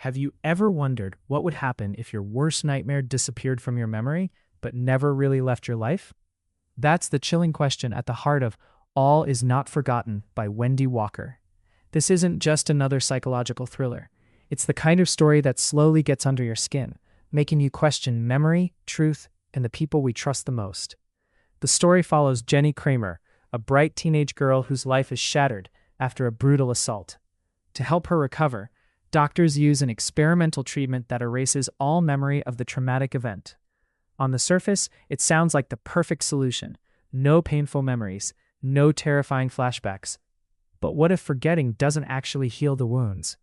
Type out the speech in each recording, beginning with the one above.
Have you ever wondered what would happen if your worst nightmare disappeared from your memory, but never really left your life? That's the chilling question at the heart of All Is Not Forgotten by Wendy Walker. This isn't just another psychological thriller. It's the kind of story that slowly gets under your skin, making you question memory, truth, and the people we trust the most. The story follows Jenny Kramer, a bright teenage girl whose life is shattered after a brutal assault. To help her recover, doctors use an experimental treatment that erases all memory of the traumatic event. On the surface, it sounds like the perfect solution. No painful memories, no terrifying flashbacks. But what if forgetting doesn't actually heal the wounds?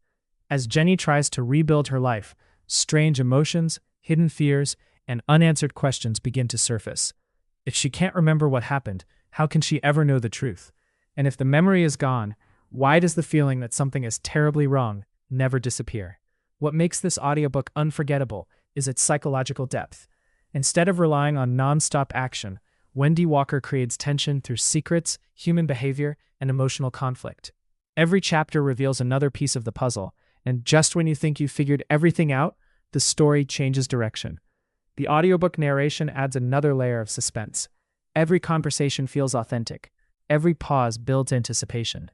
As Jenny tries to rebuild her life, strange emotions, hidden fears, and unanswered questions begin to surface. If she can't remember what happened, how can she ever know the truth? And if the memory is gone, why does the feeling that something is terribly wrong never disappear? What makes this audiobook unforgettable is its psychological depth. Instead of relying on non-stop action, Wendy Walker creates tension through secrets, human behavior, and emotional conflict. Every chapter reveals another piece of the puzzle, and just when you think you've figured everything out, the story changes direction. The audiobook narration adds another layer of suspense. Every conversation feels authentic. Every pause builds anticipation.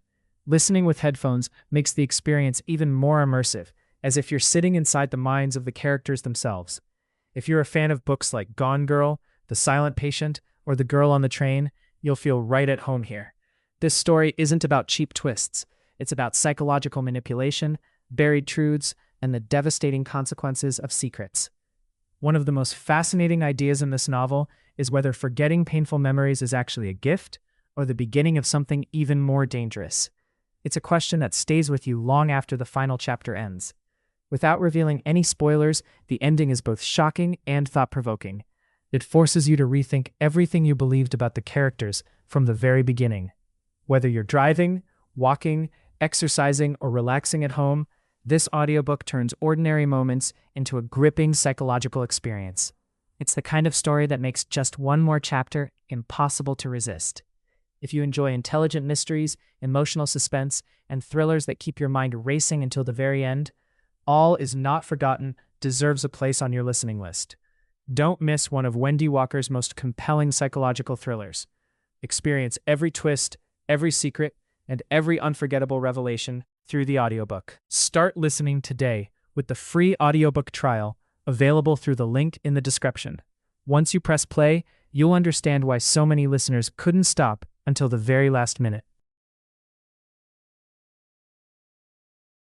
Listening with headphones makes the experience even more immersive, as if you're sitting inside the minds of the characters themselves. If you're a fan of books like Gone Girl, The Silent Patient, or The Girl on the Train, you'll feel right at home here. This story isn't about cheap twists. It's about psychological manipulation, buried truths, and the devastating consequences of secrets. One of the most fascinating ideas in this novel is whether forgetting painful memories is actually a gift or the beginning of something even more dangerous. It's a question that stays with you long after the final chapter ends. Without revealing any spoilers, the ending is both shocking and thought-provoking. It forces you to rethink everything you believed about the characters from the very beginning. Whether you're driving, walking, exercising, or relaxing at home, this audiobook turns ordinary moments into a gripping psychological experience. It's the kind of story that makes just one more chapter impossible to resist. If you enjoy intelligent mysteries, emotional suspense, and thrillers that keep your mind racing until the very end, All Is Not Forgotten deserves a place on your listening list. Don't miss one of Wendy Walker's most compelling psychological thrillers. Experience every twist, every secret, and every unforgettable revelation through the audiobook. Start listening today with the free audiobook trial available through the link in the description. Once you press play, you'll understand why so many listeners couldn't stop until the very last minute.